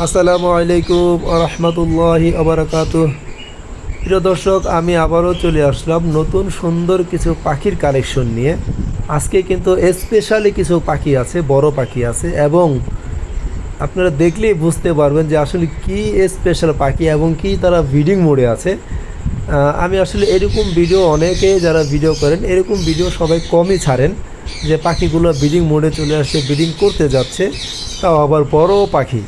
আসসালামু আলাইকুম রহমতুল্লাহি আবরাকাতুহ। প্রিয় দর্শক, আমি আবারও চলে আসলাম নতুন সুন্দর কিছু পাখির কালেকশন নিয়ে। আজকে কিন্তু স্পেশালি কিছু পাখি আছে, বড় পাখি আছে, এবং আপনারা দেখলেই বুঝতে পারবেন যে আসলে কি স্পেশাল পাখি এবং কি তারা ব্রিডিং মোডে আছে। আমি আসলে এরকম ভিডিও অনেকে যারা ভিডিও করেন এরকম ভিডিও সবাই কমই ছাড়েন, যে পাখিগুলো ব্রিডিং মোডে চলে আসছে, ব্রিডিং করতে যাচ্ছে, তাও আবার বড় পাখি।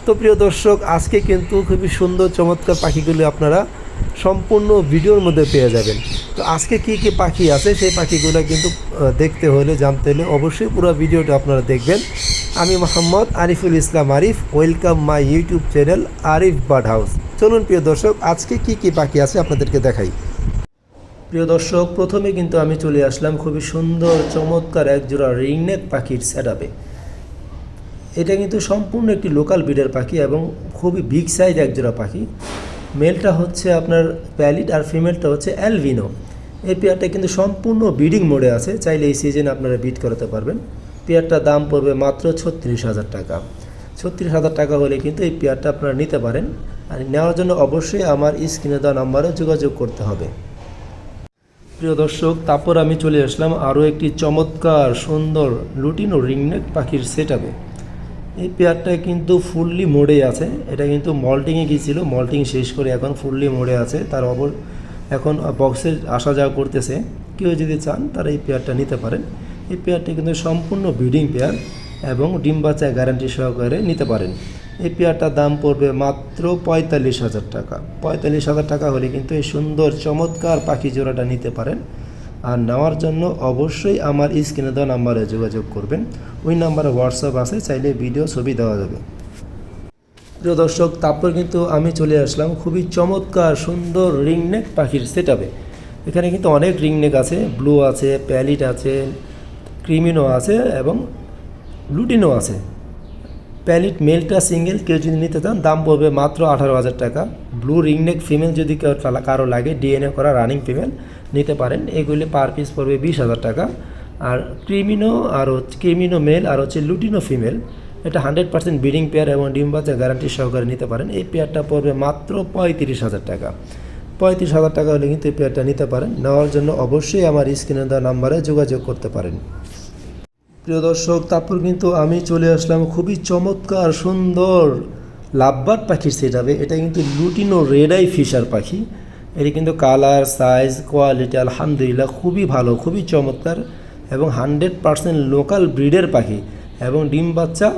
তো প্রিয় দর্শক, আজকে কিন্তু খুবই সুন্দর চমৎকার পাখিগুলি আপনারা সম্পূর্ণ ভিডিওর মধ্যে পেয়ে যাবেন। তো আজকে কি কি পাখি আছে সেই পাখিগুলো কিন্তু দেখতে হলে, জানতে হলে অবশ্যই পুরো ভিডিওটা আপনারা দেখবেন। আমি Mohammad Ariful Islam Arif, welcome my YouTube channel Arif bird house. চলুন প্রিয় দর্শক, আজকে কি কি পাখি আছে আপনাদেরকে দেখাই। প্রিয় দর্শক, প্রথমে কিন্তু আমি চলে আসলাম খুবই সুন্দর চমৎকার একজোড়া রিংনেক পাখির সেটআপে। এটা কিন্তু সম্পূর্ণ একটি লোকাল ব্রিডের পাখি এবং খুবই বিগ সাইজ একজোড়া পাখি। মেলটা হচ্ছে আপনার প্যালিট আর ফিমেলটা হচ্ছে অ্যালবিনো। এই পেয়ারটা কিন্তু সম্পূর্ণ ব্রিডিং মোডে আছে, চাইলে এই সিজনে আপনারা ব্রিড করাতে পারবেন। পেয়ারটার দাম পড়বে মাত্র 36,000 টাকা। 36,000 টাকা হলে কিন্তু এই পেয়ারটা আপনারা নিতে পারেন। আর নেওয়ার জন্য অবশ্যই আমার স্ক্রিনে দেওয়া নাম্বারে যোগাযোগ করতে হবে। প্রিয় দর্শক, তারপর আমি চলে আসলাম আরও একটি চমৎকার সুন্দর লুটিনো রিংনেক পাখির সেটআপে। এই পেয়ারটা কিন্তু ফুললি মোডে আছে। এটা কিন্তু মল্টিংয়ে গিয়েছিল, মল্টিং শেষ করে এখন ফুললি মোডে আছে। তার এখন বক্সে আসা যাওয়া করতেছে। কেউ যদি চান তারা এই পেয়ারটা নিতে পারেন। এই পেয়ারটা কিন্তু সম্পূর্ণ ব্রিডিং পেয়ার এবং ডিম বাচ্চা গ্যারান্টি সহকারে নিতে পারেন। এই পেয়ারটার দাম পড়বে মাত্র 45,000 টাকা। 45,000 টাকা হলে কিন্তু এই সুন্দর চমৎকার পাখি জোড়াটা নিতে পারেন। আর নেওয়ার জন্য অবশ্যই আমার স্ক্রিনে দেওয়া নাম্বারে যোগাযোগ করবেন। ওই নাম্বারে হোয়াটসঅ্যাপ আছে, চাইলে ভিডিও ছবি দেওয়া যাবে। প্রিয় দর্শক, তারপর কিন্তু আমি চলে আসলাম খুবই চমৎকার সুন্দর রিংনেক পাখির সেটআপে। এখানে কিন্তু অনেক রিংনেক আছে, ব্লু আছে, প্যালিট আছে, ক্রিমিনো আছে এবং লুটিনো আছে। প্যালিট মেলটা সিঙ্গেল কেউ যদি নিতে চান দাম পড়বে মাত্র 18,000 টাকা। ব্লু রিংনেক ফিমেল যদি কারো লাগে, ডিএনএ করা রানিং ফিমেল নিতে পারেন। এগুলি পার পিস পড়বে 20,000 টাকা। আর ক্রিমিনো মেল আর হচ্ছে লুটিনো ফিমেল, এটা 100% ব্রিডিং পেয়ার এবং ডিম বাচ্চা গ্যারান্টি সহকারে নিতে পারেন। এই পেয়ারটা পড়বে মাত্র 35,000 টাকা। 35,000 টাকা হলে কিন্তু এই পেয়ারটা নিতে পারেন। নেওয়ার জন্য অবশ্যই আমার স্ক্রিনে দেওয়া নাম্বারে যোগাযোগ করতে পারেন। প্রিয় দর্শক, তারপর কিন্তু আমি চলে আসলাম খুবই চমৎকার সুন্দর লাভবার্ড পাখির সেটআপে। এটা কিন্তু লুটিনো রেড আই ফিশার পাখি। এটি কিন্তু কালার, সাইজ, কোয়ালিটি আলহামদুলিল্লাহ খুবই ভালো, খুবই চমৎকার এবং 100% লোকাল ব্রিডের পাখি এবং ডিম বাচ্চা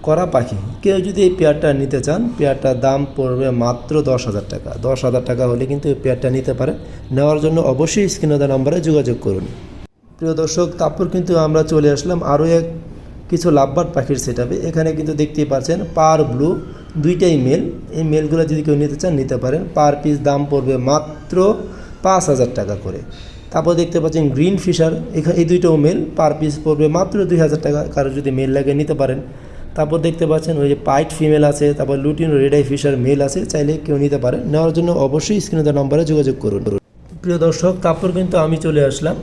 করা পাখি। কেউ যদি এই পেয়ারটা নিতে চান, পেয়ারটার দাম পড়বে মাত্র 10,000 টাকা। 10,000 টাকা হলে কিন্তু এই পেয়ারটা নিতে পারেন। নেওয়ার জন্য অবশ্যই স্ক্রিনে দেওয়া নম্বরে যোগাযোগ করুন। প্রিয় দর্শক, তারপর কিন্তু আমরা চলে আসলাম আরও কিছু লাভবার্ড পাখির সেটআপে। এখানে কিন্তু দেখতেই পাচ্ছেন পার ব্লু, দুইটাই মেল। এই মেলগুলো যদি কেউ নিতে চান নিতে পারেন। পার পিস দাম পড়বে মাত্র 5,000 টাকা করে। তারপর দেখতে পাচ্ছেন গ্রিন ফিশার, এই দুইটাও মেল, পার পিস পড়বে মাত্র 2,000 টাকা। কারো যদি মেল লাগে নিতে পারেন। তারপর দেখতে পাচ্ছেন ওই যে পাইট ফিমেল আছে, তারপর lutino red eye Fischer male আছে, চাইলে কেউ নিতে পারেন। নেওয়ার জন্য অবশ্যই স্ক্রিনে দেওয়া নম্বরে যোগাযোগ করুন। প্রিয় দর্শক, তারপর কিন্তু আমি চলে আসলাম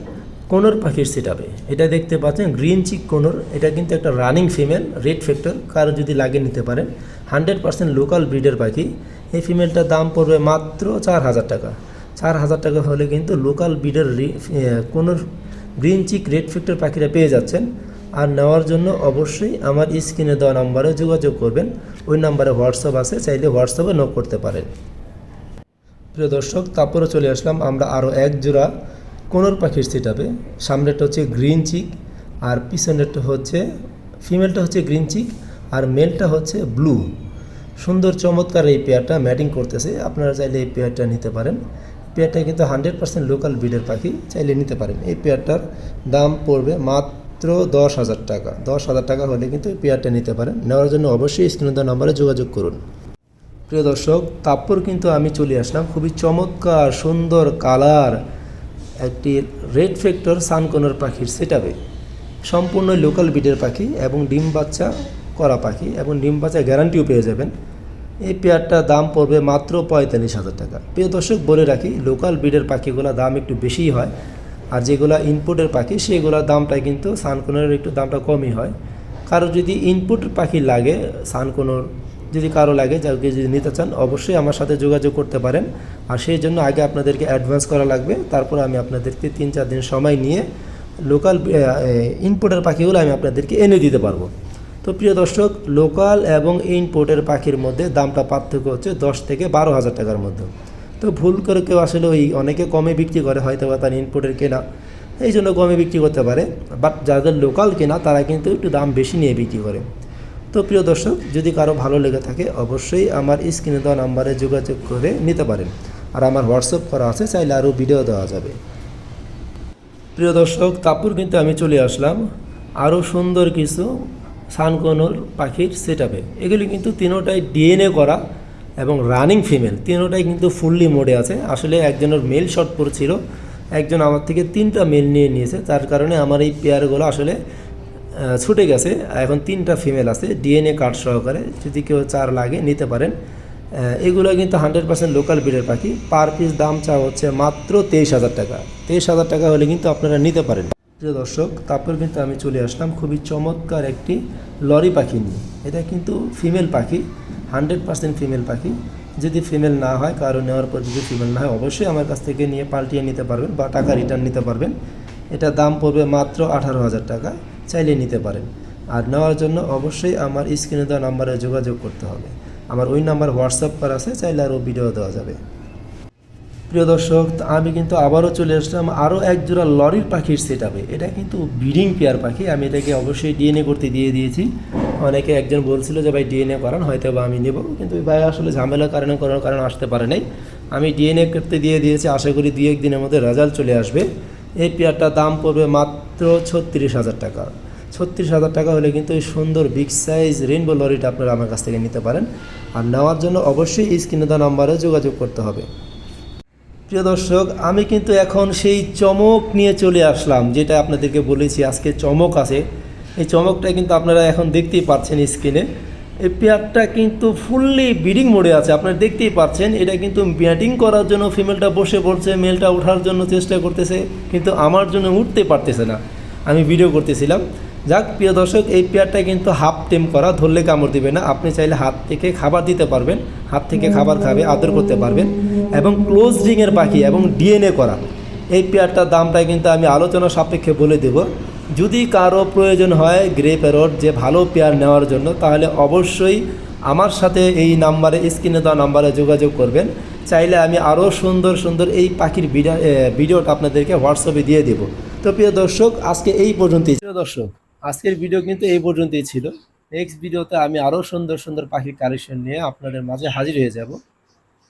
কোনর পাখির সেটআপে। এটা দেখতে পাচ্ছেন গ্রিন চিক কোনর। এটা কিন্তু একটা রানিং ফিমেল, রেড ফ্যাক্টর, কারো যদি লাগে নিতে পারেন। 100% লোকাল ব্রিডের পাখি। এই ফিমেলটার দাম পড়বে মাত্র 4,000 টাকা। 4,000 টাকা হলে কিন্তু লোকাল ব্রিডের কোনর গ্রিন চিক রেড ফ্যাক্টর পাখিরা পেয়ে যাচ্ছেন। আর নেওয়ার জন্য অবশ্যই আমার স্ক্রিনে দেওয়া নাম্বারে যোগাযোগ করবেন। ওই নাম্বারে হোয়াটসঅ্যাপ আছে, চাইলে হোয়াটসঅ্যাপে নক করতে পারেন। প্রিয় দর্শক, তারপরে চলে আসলাম আমরা আরও এক জোড়া কোনর পাখির সেটআপে। সামনেরটা হচ্ছে গ্রিন চিক আর পিছনেরটা হচ্ছে ফিমেলটা হচ্ছে গ্রিন চিক আর মেলটা হচ্ছে ব্লু। সুন্দর চমৎকার এই পেয়ারটা ম্যাটিং করতেছে। আপনারা চাইলে এই পেয়ারটা নিতে পারেন। পেয়ারটা কিন্তু 100% লোকাল ব্রিডের পাখি, চাইলে নিতে পারেন। এই পেয়ারটার দাম পড়বে মাত্র 10,000 টাকা। 10,000 টাকা হলে কিন্তু এই পেয়ারটা নিতে পারেন। নেওয়ার জন্য অবশ্যই স্ক্রিনে দেওয়া নম্বরে যোগাযোগ করুন। প্রিয় দর্শক, তারপর কিন্তু আমি চলে আসলাম খুবই চমৎকার সুন্দর কালার একটি রেড ফ্যাক্টর সানকোনর পাখির সেটআপে। সম্পূর্ণ লোকাল ব্রিডের পাখি এবং ডিম বাচ্চা করা পাখি এবং ডিম বাচ্চা গ্যারান্টিও পেয়ে যাবেন। এই পেয়ারটার দাম পড়বে মাত্র 45,000 টাকা। প্রিয় দর্শক, বলে রাখি লোকাল ব্রিডের পাখিগুলোর দাম একটু বেশিই হয়, আর যেগুলো ইনপুটের পাখি সেগুলোর দামটা কিন্তু সানকোনের একটু দামটা কমই হয়। কারো যদি ইনপুট পাখি লাগে সানকোনর যদি কারো লাগে যাকে যদি নিতে চান অবশ্যই আমার সাথে যোগাযোগ করতে পারেন। আর সেই জন্য আগে আপনাদেরকে অ্যাডভান্স করা লাগবে, তারপর আমি আপনাদেরকে 3-4 দিন সময় নিয়ে লোকাল ইম্পোর্টের পাখিগুলো আমি আপনাদেরকে এনে দিতে পারবো। তো প্রিয় দর্শক, লোকাল এবং ইম্পোর্টের পাখির মধ্যে দামটা পার্থক্য হচ্ছে 10 থেকে 12,000 টাকার মধ্যে। তো ভুল করে কেউ আসলে অনেকে কমে বিক্রি করে, হয়তো বা তার ইম্পোর্টের কেনা, এই জন্য কমে বিক্রি করতে পারে। বাট যাদের লোকাল কেনা তারা কিন্তু একটু দাম বেশি নিয়ে বিক্রি করে। তো প্রিয় দর্শক, যদি কারো ভালো লেগে থাকে অবশ্যই আমার স্ক্রিনে দেওয়া নাম্বারে যোগাযোগ করে নিতে পারেন। আর আমার হোয়াটসঅ্যাপ করা আছে, চাইলে আরও ভিডিও দেওয়া যাবে। প্রিয় দর্শক, তারপর কিন্তু আমি চলে আসলাম আরও সুন্দর কিছু সানকোনোর পাখির সেটআপে। এগুলি কিন্তু তিনোটাই ডিএনএ করা এবং রানিং ফিমেল, তিনোটাই কিন্তু ফুললি মোডে আছে। আসলে একজনের মেল শর্ট পড়ছিল, একজন আমার থেকে 3টা মেল নিয়ে নিয়েছে, তার কারণে আমার এই পেয়ারগুলো আসলে ছুটে গেছে। এখন 3টা ফিমেল আছে ডিএনএ কার্ড সহকারে, যদি কেউ 4 লাগে নিতে পারেন। এগুলো কিন্তু 100% লোকাল ব্রিডের পাখি। পার পিস দাম চা হচ্ছে মাত্র 23,000 টাকা। 23,000 টাকা হলে কিন্তু আপনারা নিতে পারেন। প্রিয় দর্শক, তারপর কিন্তু আমি চলে আসলাম খুবই চমৎকার একটি লরি পাখি নিয়ে। এটা কিন্তু ফিমেল পাখি, 100% ফিমেল পাখি। যদি ফিমেল না হয়, কারো নেওয়ার পর যদি ফিমেল না হয় অবশ্যই আমার কাছ থেকে নিয়ে পাল্টিয়ে নিতে পারবেন বা টাকা রিটার্ন নিতে পারবেন। এটা দাম পড়বে মাত্র 18,000 টাকা, চাইলে নিতে পারেন। আর নেওয়ার জন্য অবশ্যই আমার স্ক্রিনে দেওয়া নাম্বারে যোগাযোগ করতে হবে। আমার ওই নাম্বার হোয়াটসঅ্যাপ করা আছে, চাইলে আরও ভিডিও দেওয়া যাবে। প্রিয় দর্শক, আমি কিন্তু আবারও চলে আসলাম আরও এক জোড়া লরির পাখির সেটআপে। এটা কিন্তু ব্রিডিং পেয়ার পাখি। আমি এটাকে অবশ্যই ডিএনএ করতে দিয়ে দিয়েছি। অনেকে একজন বলছিল যে ভাই ডিএনএ করান, হয়তো বা আমি নেব, কিন্তু ভাই আসলে ঝামেলার কারণে করার কারণে আসতে পারে নাই। আমি ডিএনএ করতে দিয়ে দিয়েছি, আশা করি 2-1 দিনের মধ্যে রেজাল্ট চলে আসবে। এই পেয়ারটার দাম পড়বে মাত্র 36,000 টাকা। 36,000 টাকা হলে কিন্তু এই সুন্দর বিগ সাইজ রেইনবো লরিটা আপনারা আমার কাছ থেকে নিতে পারেন। আর নেওয়ার জন্য অবশ্যই স্ক্রিনে দেওয়া নাম্বারে যোগাযোগ করতে হবে। প্রিয় দর্শক, আমি কিন্তু এখন সেই চমক নিয়ে চলে আসলাম, যেটা আপনাদেরকে বলেছি আজকে চমক আছে। এই চমকটা কিন্তু আপনারা এখন দেখতেই পাচ্ছেন স্ক্রিনে। এই পেয়ারটা কিন্তু ফুললি ব্রিডিং মোডে আছে, আপনারা দেখতেই পাচ্ছেন। এটা কিন্তু ব্যাটিং করার জন্য ফিমেলটা বসে পড়ছে, মেলটা ওঠার জন্য চেষ্টা করতেছে, কিন্তু আমার জন্য উঠতে পারতেছে না। আমি ভিডিও করতেছিলাম। যাক প্রিয় দর্শক, এই পেয়ারটা কিন্তু হাফ টেম করা, ধরলে কামড় দিবে না। আপনি চাইলে হাত থেকে খাবার দিতে পারবেন, হাত থেকে খাবার খাবে, আদর করতে পারবেন। এবং ক্লোজ রিংয়ের পাখি এবং ডিএনএ করা এই পেয়ারটার দামটা কিন্তু আমি আলোচনা সাপেক্ষে বলে দেব। যদি কারো প্রয়োজন হয় গ্রে প্যারট যে ভালো পেয়ার নেওয়ার জন্য, তাহলে অবশ্যই আমার সাথে এই নাম্বারে, স্ক্রিনে দেওয়া নাম্বারে যোগাযোগ করবেন। চাইলে আমি আরও সুন্দর সুন্দর এই পাখির ভিডিওটা আপনাদেরকে হোয়াটসঅ্যাপে দিয়ে দেব। তো প্রিয় দর্শক, আজকে এই পর্যন্তই। প্রিয় দর্শক, আজকের ভিডিও কিন্তু এই পর্যন্তই ছিল। নেক্সট ভিডিওতে আমি আরও সুন্দর সুন্দর পাখির কালেকশন নিয়ে আপনাদের মাঝে হাজির হয়ে যাব।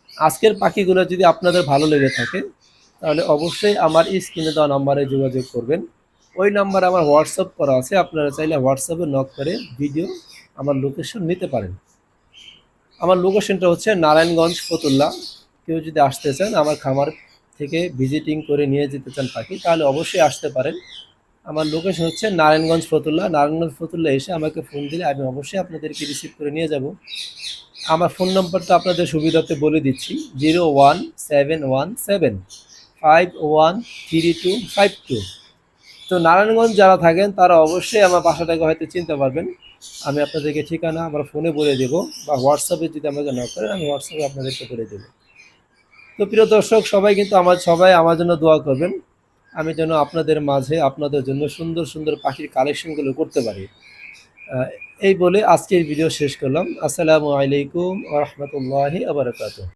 আজকের পাখিগুলো যদি আপনাদের ভালো লেগে থাকে তাহলে অবশ্যই আমার স্ক্রিনে দেওয়া নাম্বারে যোগাযোগ করবেন। ওই নাম্বারে আমার হোয়াটসঅ্যাপ করা আছে, আপনারা চাইলে হোয়াটসঅ্যাপে নক করে ভিডিও আমার লোকেশন নিতে পারেন। আমার লোকেশনটা হচ্ছে নারায়ণগঞ্জ ফতুল্লা। কেউ যদি আসতে চান, আমার খামার থেকে ভিজিটিং করে নিয়ে যেতে চান পাখি, তাহলে অবশ্যই আসতে পারেন। আমার লোকেশন হচ্ছে নারায়ণগঞ্জ ফতুল্লা। নারায়ণগঞ্জ ফতুল্লা এসে আমাকে ফোন দিলে আমি অবশ্যই আপনাদেরকে রিসিভ করে নিয়ে যাব। আমার ফোন নম্বরটা আপনাদের সুবিধাতে বলে দিচ্ছি, 01715513252। তো নারায়ণগঞ্জ যারা থাকেন তারা অবশ্যই আমার বাসাটাকে হয়তো চিনতে পারবেন। আমি আপনাদেরকে ঠিকানা আমার ফোনে বলে দেবো, বা হোয়াটসঅ্যাপে যদি আমাকে নক করেন আমি হোয়াটসঅ্যাপে আপনাদেরকে বলে দেবো। তো প্রিয় দর্শক, সবাই কিন্তু সবাই আমার জন্য দোয়া করবেন, আমি যেন আপনাদের মাঝে আপনাদের জন্য সুন্দর সুন্দর পাখির কালেকশনগুলো করতে পারি। এই বলে আজকের ভিডিও শেষ করলাম। আসসালামু আলাইকুম ওয়া রাহমাতুল্লাহি ওয়া বারাকাতুহু।